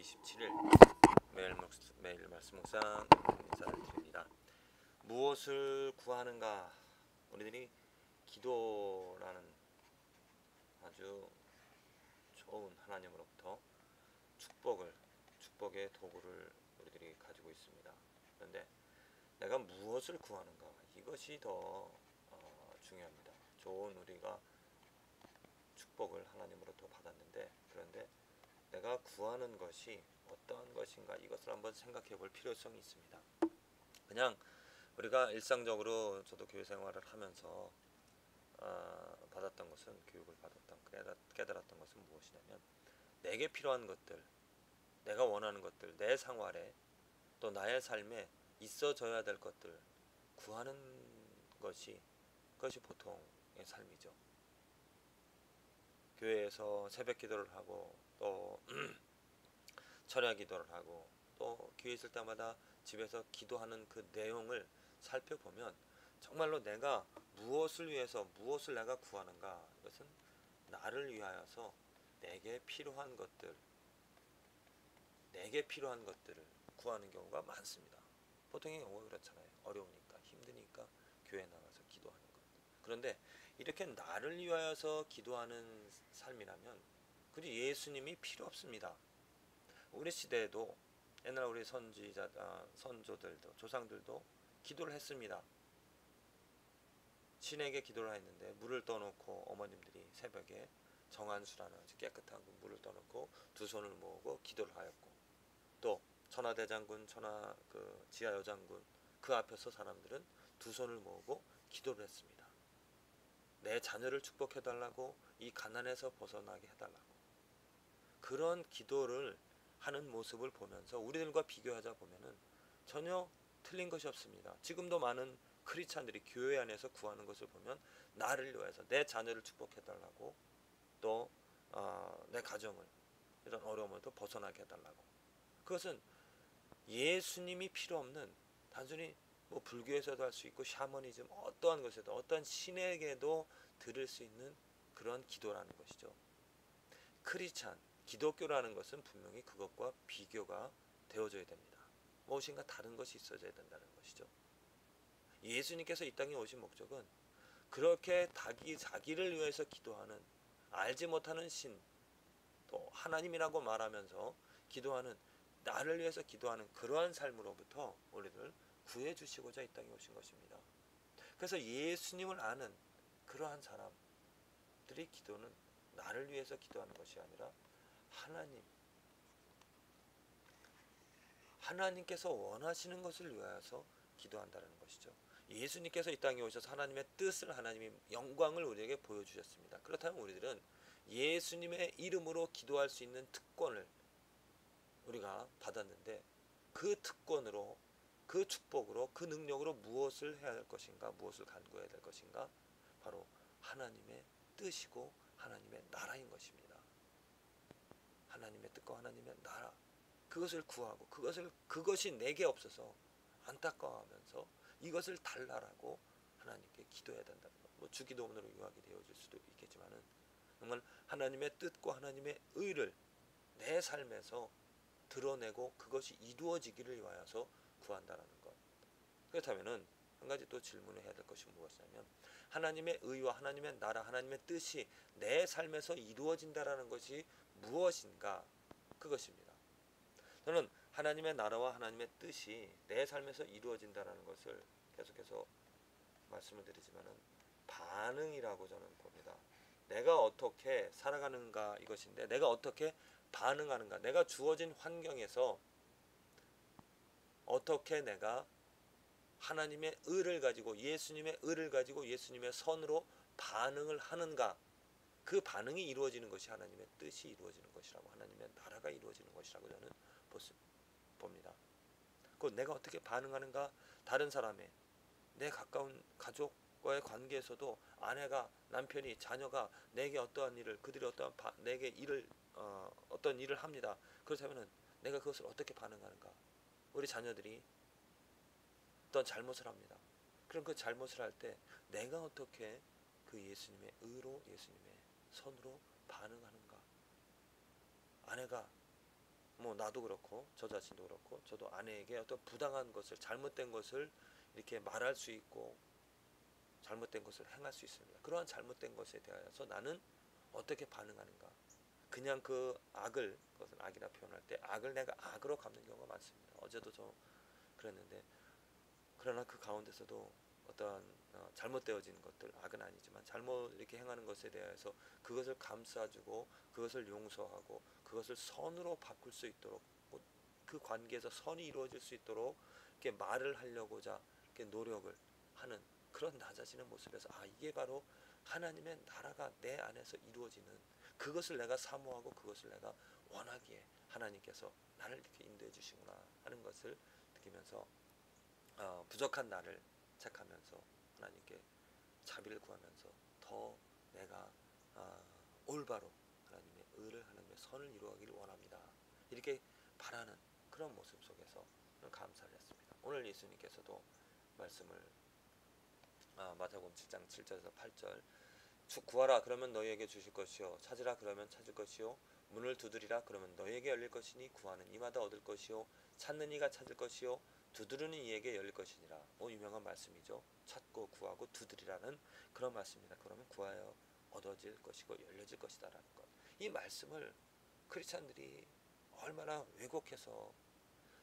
27일 매일 말씀 묵상 인사를 드립니다. 무엇을 구하는가? 우리들이 기도라는 아주 좋은 하나님으로부터 축복의 도구를 우리들이 가지고 있습니다. 그런데 내가 무엇을 구하는가? 이것이 더 중요합니다. 좋은 우리가 축복을 하나님으로부터 받았는데, 그런데 내가 구하는 것이 어떠한 것인가, 이것을 한번 생각해 볼 필요성이 있습니다. 그냥 우리가 일상적으로 저도 교회 생활을 하면서 받았던 것은, 교육을 깨달았던 것은 무엇이냐면, 내게 필요한 것들, 내가 원하는 것들, 내 생활에 또 나의 삶에 있어져야 될 것들 구하는 것이 보통의 삶이죠. 교회에서 새벽 기도를 하고 또 철야 기도를 하고 또 교회 있을 때마다 집에서 기도하는 그 내용을 살펴보면 정말로 내가 무엇을 위해서 무엇을 내가 구하는가, 이것은 나를 위하여서 내게 필요한 것들을 구하는 경우가 많습니다. 보통의 경우가 그렇잖아요. 어려우니까, 힘드니까 교회 나가서 기도하는 것. 그런데 이렇게 나를 위하여서 기도하는 삶이라면 그리 예수님이 필요 없습니다. 우리 시대에도 옛날 우리 선조들도, 조상들도 기도를 했습니다. 신에게 기도를 했는데 물을 떠놓고 어머님들이 새벽에 정한수라는 깨끗한 물을 떠놓고 두 손을 모으고 기도를 하였고, 또 천하대장군, 지하여장군 그 앞에서 사람들은 두 손을 모으고 기도를 했습니다. 내 자녀를 축복해달라고, 이 가난에서 벗어나게 해달라고. 그런 기도를 하는 모습을 보면서 우리들과 비교하자 보면은 전혀 틀린 것이 없습니다. 지금도 많은 크리스찬들이 교회 안에서 구하는 것을 보면 나를 위해서 내 자녀를 축복해달라고, 또 내 가정을 이런 어려움부터 벗어나게 해달라고. 그것은 예수님이 필요 없는, 단순히 불교에서도 할 수 있고 샤머니즘 어떠한 것에도, 어떠한 신에게도 들을 수 있는 그런 기도라는 것이죠. 크리스찬, 기독교라는 것은 분명히 그것과 비교가 되어져야 됩니다. 무엇인가 다른 것이 있어져야 된다는 것이죠. 예수님께서 이 땅에 오신 목적은 그렇게 자기를 위해서 기도하는, 알지 못하는 신, 또 하나님이라고 말하면서 기도하는, 나를 위해서 기도하는 그러한 삶으로부터 우리를 구해주시고자 이 땅에 오신 것입니다. 그래서 예수님을 아는 그러한 사람들의 기도는 나를 위해서 기도하는 것이 아니라 하나님께서 원하시는 것을 위하여서 기도한다는 것이죠. 예수님께서 이 땅에 오셔서 하나님의 뜻을, 하나님의 영광을 우리에게 보여주셨습니다. 그렇다면 우리들은 예수님의 이름으로 기도할 수 있는 특권을 우리가 받았는데, 그 특권으로, 그 축복으로, 그 능력으로 무엇을 해야 될 것인가, 무엇을 간구해야 될 것인가? 바로 하나님의 뜻이고 하나님의 나라인 것입니다. 하나님의 뜻과 하나님의 나라, 그것을 구하고 그것이 내게 없어서 안타까워하면서 이것을 달라라고 하나님께 기도해야 된다는 것. 주기도문으로 요하게 되어질 수도 있겠지만은, 정말 하나님의 뜻과 하나님의 의를 내 삶에서 드러내고 그것이 이루어지기를 위하여서 구한다는 것. 그렇다면은 한 가지 또 질문을 해야 될 것이 무엇이냐면, 하나님의 의와 하나님의 나라, 하나님의 뜻이 내 삶에서 이루어진다라는 것이 무엇인가? 그것입니다. 저는 하나님의 나라와 하나님의 뜻이 내 삶에서 이루어진다라는 것을 계속해서 말씀을 드리지만은 반응이라고 저는 봅니다. 내가 어떻게 살아가는가 이것인데, 내가 어떻게 반응하는가, 내가 주어진 환경에서 어떻게 내가 하나님의 의를 가지고, 예수님의 의를 가지고 예수님의 선으로 반응을 하는가, 그 반응이 이루어지는 것이 하나님의 뜻이 이루어지는 것이라고, 하나님의 나라가 이루어지는 것이라고 저는 봅니다. 그 내가 어떻게 반응하는가, 다른 사람의, 내 가까운 가족과의 관계에서도 아내가, 남편이, 자녀가 내게 어떠한 일을, 그들이 내게 어떤 일을 합니다. 그렇다면 내가 그것을 어떻게 반응하는가? 우리 자녀들이 어떤 잘못을 합니다. 그럼 그 잘못을 할 때 내가 어떻게 그 예수님의 의로, 예수님의 선으로 반응하는가? 아내가 뭐 나도 그렇고 저 자신도 그렇고 저도 아내에게 어떤 부당한 것을 잘못된 것을 이렇게 말할 수 있고 잘못된 것을 행할 수 있습니다. 그러한 잘못된 것에 대하여서 나는 어떻게 반응하는가? 그냥 그 악을, 그것은 악이라 표현할 때 악을 내가 악으로 갚는 경우가 많습니다. 어제도 저 그랬는데, 그러나 그 가운데서도 어떠한 잘못되어진 것들, 악은 아니지만 잘못 이렇게 행하는 것에 대해서 그것을 감싸주고 그것을 용서하고 그것을 선으로 바꿀 수 있도록, 그 관계에서 선이 이루어질 수 있도록 이렇게 말을 하려고자 이렇게 노력을 하는 그런 나 자신의 모습에서, 아, 이게 바로 하나님의 나라가 내 안에서 이루어지는, 그것을 내가 사모하고 그것을 내가 원하기에 하나님께서 나를 이렇게 인도해 주시구나 하는 것을 느끼면서 부족한 나를 책하면서 하나님께 자비를 구하면서 더 내가 올바로 하나님의 의를, 하나님의 선을 이루어가기를 원합니다. 이렇게 바라는 그런 모습 속에서 감사를 했습니다. 오늘 예수님께서도 말씀을 마태복음 7장 7절에서 8절, 구하라 그러면 너희에게 주실 것이요, 찾으라 그러면 찾을 것이요, 문을 두드리라 그러면 너희에게 열릴 것이니 구하는 이마다 얻을 것이요, 찾는 이가 찾을 것이요, 두드리는 이에게 열릴 것이니라. 유명한 말씀이죠. 찾고 구하고 두드리라는 그런 말씀입니다. 그러면 구하여 얻어질 것이고 열려질 것이다라는 것. 이 말씀을 크리스찬들이 얼마나 왜곡해서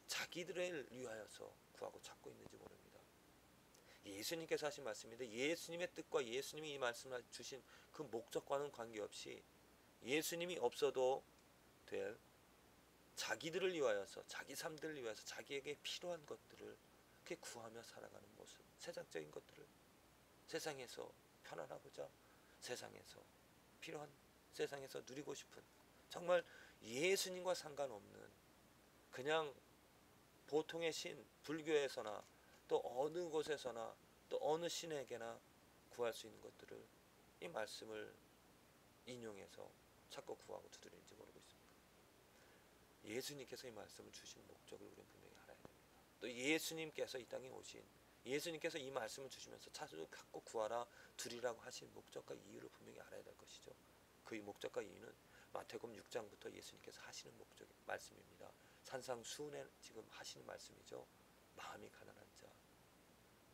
자기들을 위하여서 구하고 찾고 있는지 모릅니다. 예수님께서 하신 말씀인데, 예수님의 뜻과 예수님이 이 말씀을 주신 그 목적과는 관계없이 예수님이 없어도 될 자기들을 위하여서, 자기 삶들을 위하여서 자기에게 필요한 것들을 이렇게 구하며 살아가는 모습, 세상적인 것들을, 세상에서 편안하고자 세상에서 필요한, 세상에서 누리고 싶은, 정말 예수님과 상관없는 그냥 보통의 신, 불교에서나 또 어느 곳에서나 또 어느 신에게나 구할 수 있는 것들을 이 말씀을 인용해서 찾고 구하고 두드리는지 모르고 있습니다. 예수님께서 이 말씀을 주신 목적을 우리는 분명히 알아야 됩니다. 또 예수님께서 이 땅에 오신, 예수님께서 이 말씀을 주시면서 찾고 구하라 두리라고 하신 목적과 이유를 분명히 알아야 될 것이죠. 그 목적과 이유는 마태복음 6장부터 예수님께서 하시는 목적 말씀입니다. 산상수훈에 지금 하시는 말씀이죠. 마음이 가난한 자,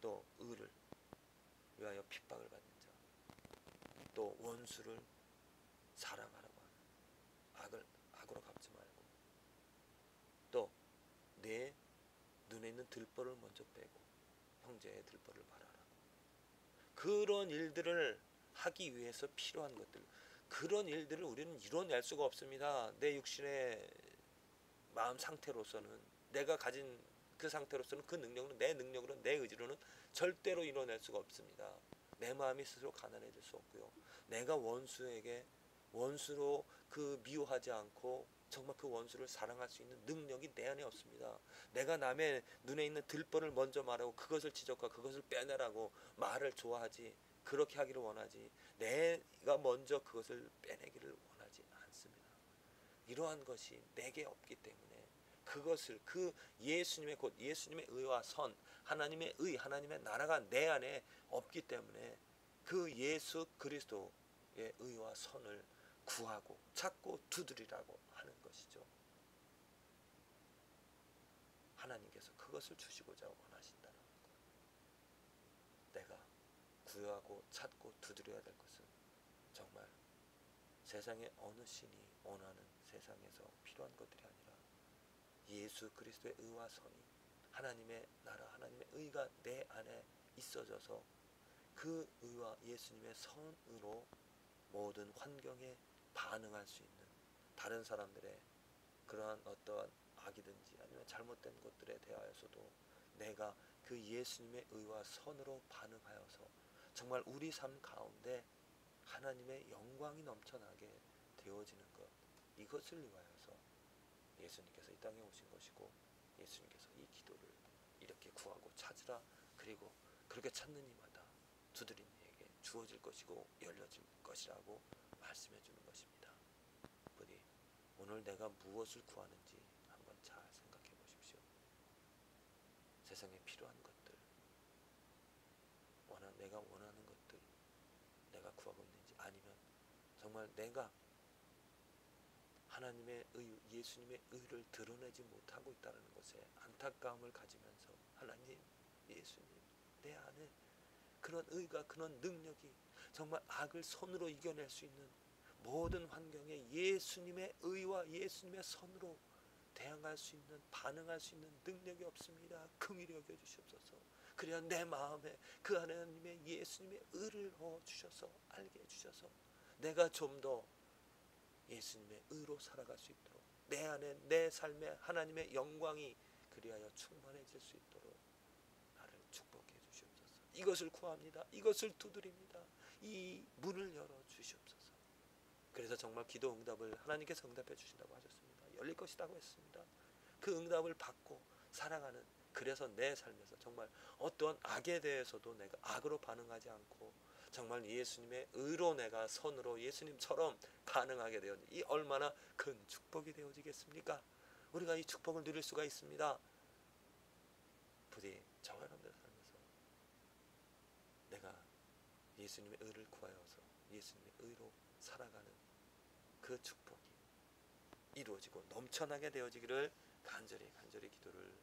또 의를 위하여 핍박을 받는 자, 또 원수를 사랑하라고 하는, 악을 악으로 갚지 말고, 또 내 눈에 있는 들보를 먼저 빼고 형제의 들보를 바라라. 그런 일들을 하기 위해서 필요한 것들, 그런 일들을 우리는 이뤄낼 수가 없습니다. 내 육신의 마음 상태로서는, 내가 가진 그 상태로서는, 그 능력으로, 내 능력으로, 내 의지로는 절대로 이뤄낼 수가 없습니다. 내 마음이 스스로 가난해질 수 없고요, 내가 원수에게 원수로 그 미워하지 않고 정말 그 원수를 사랑할 수 있는 능력이 내 안에 없습니다. 내가 남의 눈에 있는 들보를 먼저 말하고 그것을 지적하고 그것을 빼내라고 말을 좋아하지, 그렇게 하기를 원하지, 내가 먼저 그것을 빼내기를 원하지 않습니다. 이러한 것이 내게 없기 때문에, 그것을, 그 예수님의, 곧 예수님의 의와 선, 하나님의 의, 하나님의 나라가 내 안에 없기 때문에 그 예수 그리스도의 의와 선을 구하고 찾고 두드리라고 하는 것이죠. 하나님께서 그것을 주시고자 원하신다는 것. 내가 구하고 찾고 두드려야 될 것은 정말 세상의 어느 신이 원하는 세상에서 필요한 것들이 아니라 예수 그리스도의 의와 선이, 하나님의 나라, 하나님의 의가 내 안에 있어져서 그 의와 예수님의 선으로 모든 환경에 반응할 수 있는, 다른 사람들의 그러한 어떠한 악이든지 아니면 잘못된 것들에 대하여서도 내가 그 예수님의 의와 선으로 반응하여서 정말 우리 삶 가운데 하나님의 영광이 넘쳐나게 되어지는 것, 이것을 위하여서 예수님께서 이 땅에 오신 것이고, 예수님께서 이 기도를 이렇게 구하고 찾으라, 그리고 그렇게 찾는 이마다 두드린 이에게 주어질 것이고 열려질 것이라고 말씀해 주는 것입니다. 부디 오늘 내가 무엇을 구하는지 한번 잘 생각해 보십시오. 세상에 필요한 것들, 내가 원하는 것들 내가 구하고 있는지, 아니면 정말 내가 하나님의 의, 예수님의 의를 드러내지 못하고 있다는 것에 안타까움을 가지면서 하나님, 예수님, 내 안에 그런 의가, 그런 능력이 정말 악을 손으로 이겨낼 수 있는 모든 환경에 예수님의 의와 예수님의 선으로 대항할 수 있는, 반응할 수 있는 능력이 없습니다. 긍휼히 여겨 주시옵소서. 그래야 내 마음에 그 하나님의 예수님의 의를 넣어 주셔서 알게 해 주셔서 내가 좀 더 예수님의 의로 살아갈 수 있도록, 내 안에 내 삶에 하나님의 영광이 그리하여 충만해질 수 있도록 나를 축복해 주시옵소서. 이것을 구합니다. 이것을 두드립니다. 이 문을 열어 주시옵소서. 그래서 정말 기도 응답을 하나님께서 응답해 주신다고 하셨습니다. 열릴 것이라고 했습니다. 그 응답을 받고 살아가는, 그래서 내 삶에서 정말 어떤 악에 대해서도 내가 악으로 반응하지 않고 정말 예수님의 의로 내가 선으로 예수님처럼 반응하게 되어, 이 얼마나 큰 축복이 되어지겠습니까? 우리가 이 축복을 누릴 수가 있습니다. 부디 저와 여러분들 삶에서 내가 예수님의 의를 구하여서 예수님의 의로 살아가는 그 축복이 이루어지고 넘쳐나게 되어지기를 간절히 기도를